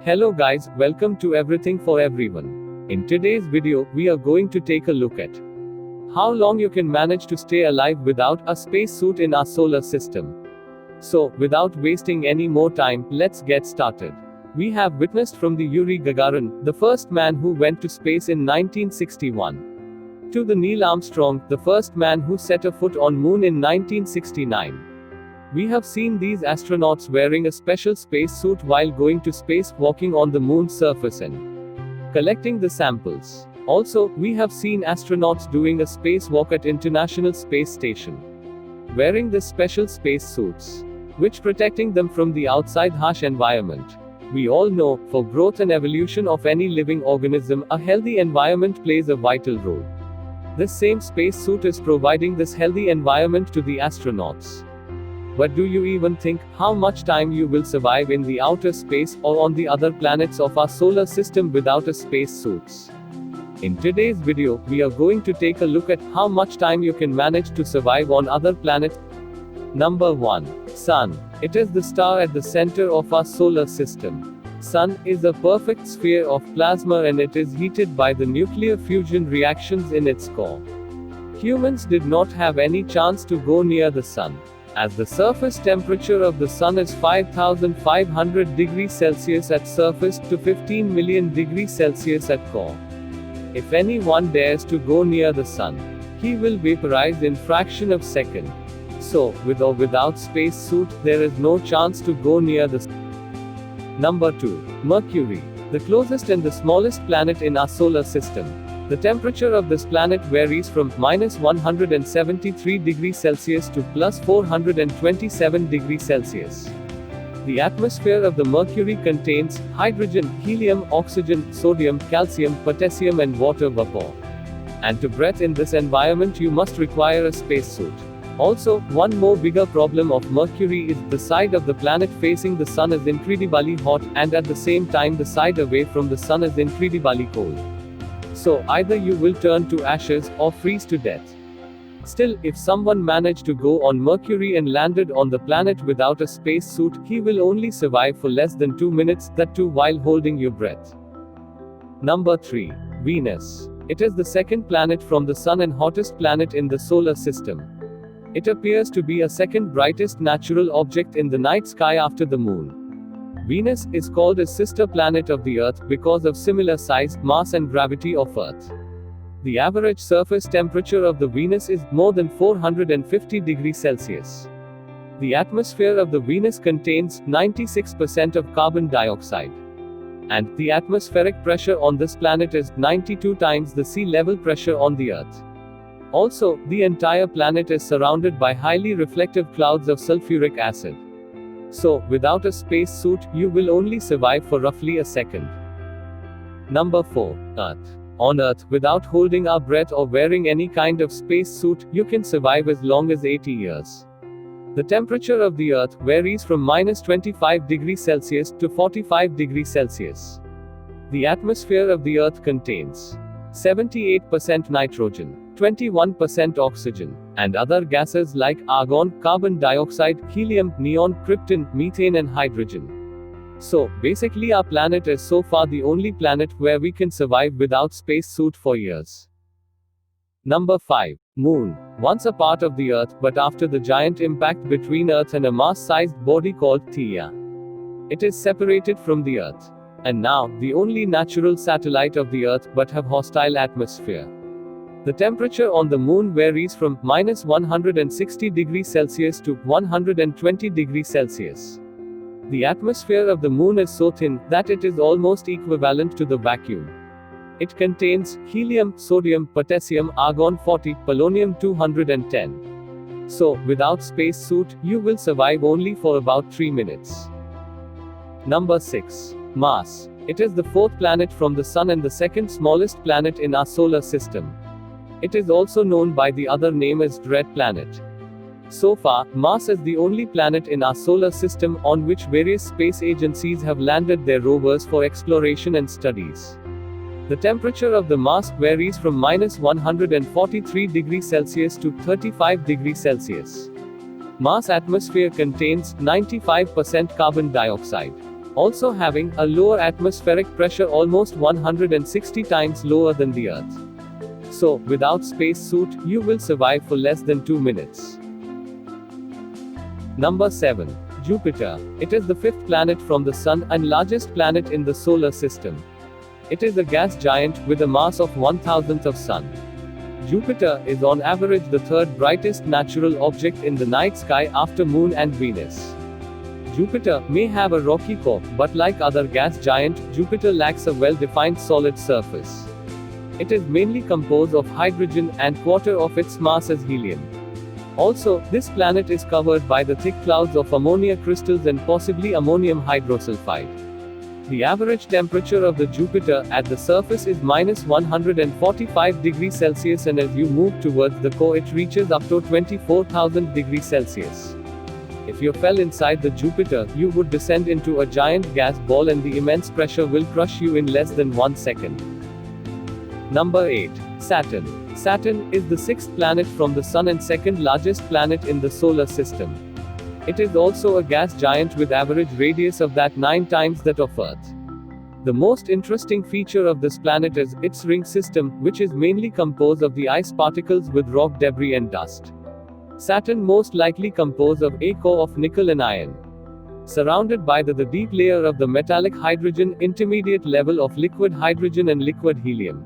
Hello guys, welcome to Everything for Everyone. In today's video, we are going to take a look at how long you can manage to stay alive without a spacesuit in our solar system. So, without wasting any more time, let's get started. We have witnessed from the Yuri Gagarin, the first man who went to space in 1961, to the Neil Armstrong, the first man who set a foot on moon in 1969. We have seen these astronauts wearing a special spacesuit while going to space, walking on the moon's surface and collecting the samples. Also, we have seen astronauts doing a spacewalk at International Space Station, wearing the special spacesuits, which protecting them from the outside harsh environment. We all know, for growth and evolution of any living organism, a healthy environment plays a vital role. This same spacesuit is providing this healthy environment to the astronauts. But do you even think how much time you will survive in the outer space or on the other planets of our solar system without a spacesuits? In today's video, we are going to take a look at how much time you can manage to survive on other planets. Number 1. Sun. It is the star at the center of our solar system. Sun is a perfect sphere of plasma and it is heated by the nuclear fusion reactions in its core. Humans did not have any chance to go near the sun, as the surface temperature of the sun is 5500 degrees Celsius at surface to 15 million degrees Celsius at core. If anyone dares to go near the sun, he will vaporize in fraction of second. So, with or without space suit, there is no chance to go near the sun. Number 2. Mercury. The closest and the smallest planet in our solar system. The temperature of this planet varies from -173 degrees Celsius to +427 degrees Celsius. The atmosphere of the Mercury contains hydrogen, helium, oxygen, sodium, calcium, potassium and water vapor. And to breathe in this environment you must require a spacesuit. Also, one more bigger problem of Mercury is the side of the planet facing the sun is incredibly hot, and at the same time the side away from the sun is incredibly cold. So, either you will turn to ashes, or freeze to death. Still, if someone managed to go on Mercury and landed on the planet without a spacesuit, he will only survive for less than 2 minutes, that too while holding your breath. Number 3. Venus. It is the second planet from the Sun and hottest planet in the solar system. It appears to be a second brightest natural object in the night sky after the Moon. Venus is called a sister planet of the Earth because of similar size, mass and gravity of Earth. The average surface temperature of the Venus is more than 450 degrees Celsius. The atmosphere of the Venus contains 96% of carbon dioxide. And the atmospheric pressure on this planet is 92 times the sea level pressure on the Earth. Also, the entire planet is surrounded by highly reflective clouds of sulfuric acid. So, without a spacesuit, you will only survive for roughly a second. Number 4. Earth. On Earth, without holding our breath or wearing any kind of spacesuit, you can survive as long as 80 years. The temperature of the Earth varies from -25 degrees Celsius to 45 degrees Celsius. The atmosphere of the Earth contains 78% nitrogen, 21% oxygen, and other gases like argon, carbon dioxide, helium, neon, krypton, methane and hydrogen. So, basically our planet is so far the only planet where we can survive without spacesuit for years. Number 5. Moon. Once a part of the Earth, but after the giant impact between Earth and a Mars-sized body called Theia, it is separated from the Earth. And now, the only natural satellite of the Earth, but have hostile atmosphere. The temperature on the Moon varies from -160 degrees Celsius to 120 degrees Celsius. The atmosphere of the Moon is so thin, that it is almost equivalent to the vacuum. It contains helium, sodium, potassium, argon-40, polonium-210. So, without spacesuit, you will survive only for about 3 minutes. Number 6. Mars. It is the fourth planet from the Sun and the second smallest planet in our solar system. It is also known by the other name as Red Planet. So far, Mars is the only planet in our solar system on which various space agencies have landed their rovers for exploration and studies. The temperature of the Mars varies from -143 degrees Celsius to 35 degrees Celsius. Mars' atmosphere contains 95% carbon dioxide. also having a lower atmospheric pressure, almost 160 times lower than the Earth. So, without spacesuit, you will survive for less than 2 minutes. Number 7. Jupiter. It is the fifth planet from the Sun and largest planet in the solar system. It is a gas giant with a mass of 1,000th of Sun. Jupiter is on average the third brightest natural object in the night sky after Moon and Venus. Jupiter may have a rocky core, but like other gas giants, Jupiter lacks a well-defined solid surface. It is mainly composed of hydrogen, and quarter of its mass is helium. Also, this planet is covered by the thick clouds of ammonia crystals and possibly ammonium hydrosulfide. The average temperature of the Jupiter at the surface is -145 degrees Celsius, and as you move towards the core it reaches up to 24,000 degrees Celsius. If you fell inside the Jupiter, you would descend into a giant gas ball and the immense pressure will crush you in less than 1 second. Number 8. Saturn. Saturn is the sixth planet from the Sun and second largest planet in the solar system. It is also a gas giant with average radius of that 9 times that of Earth. The most interesting feature of this planet is its ring system, which is mainly composed of the ice particles with rock debris and dust. Saturn most likely composed of a core of nickel and iron. Surrounded by the deep layer of the metallic hydrogen, intermediate level of liquid hydrogen and liquid helium,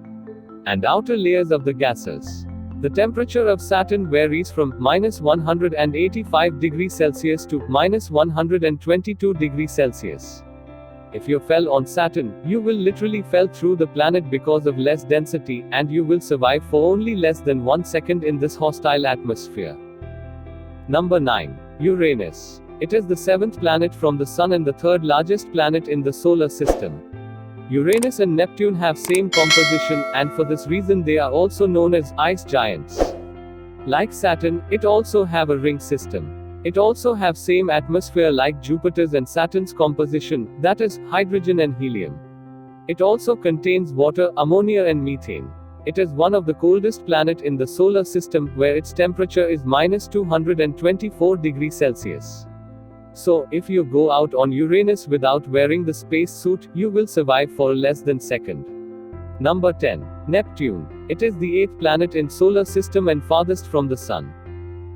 and outer layers of the gases. The temperature of Saturn varies from -185 degrees Celsius to -122 degrees Celsius. If you fell on Saturn, you will literally fell through the planet because of less density, and you will survive for only less than 1 second in this hostile atmosphere. Number 9. Uranus. It is the seventh planet from the Sun and the third largest planet in the solar system. Uranus and Neptune have same composition, and for this reason they are also known as ice giants. Like Saturn, it also have a ring system. It also have same atmosphere like Jupiter's and Saturn's composition, that is, hydrogen and helium. It also contains water, ammonia and methane. It is one of the coldest planet in the solar system, where its temperature is -224 degrees Celsius. So, if you go out on Uranus without wearing the space suit, you will survive for less than second. Number 10. Neptune. It is the eighth planet in solar system and farthest from the Sun.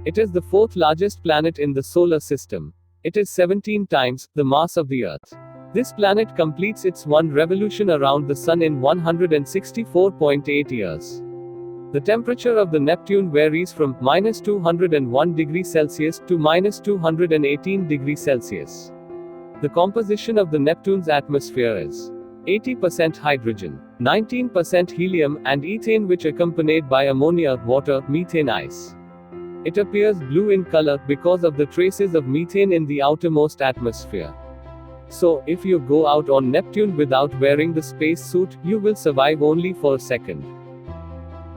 It is the fourth largest planet in the solar system. It is 17 times the mass of the Earth. This planet completes its one revolution around the Sun in 164.8 years. The temperature of the Neptune varies from -201 degrees Celsius to -218 degrees Celsius. The composition of the Neptune's atmosphere is 80% hydrogen, 19% helium, and ethane, which accompanied by ammonia, water, methane, ice. It appears blue in color because of the traces of methane in the outermost atmosphere. So, if you go out on Neptune without wearing the space suit, you will survive only for a second.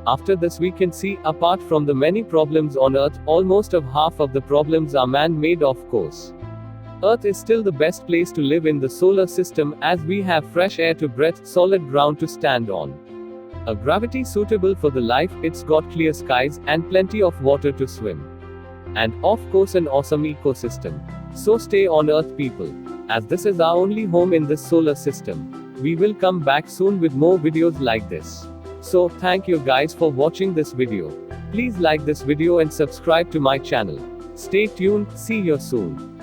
After this we can see, apart from the many problems on Earth, almost of half of the problems are man-made, of course. Earth is still the best place to live in the solar system, as we have fresh air to breathe, solid ground to stand on, a gravity suitable for the life, it's got clear skies, and plenty of water to swim. And, of course, an awesome ecosystem. So stay on Earth, people, as this is our only home in this solar system. We will come back soon with more videos like this. So, thank you guys for watching this video. Please like this video and subscribe to my channel. Stay tuned, see you soon.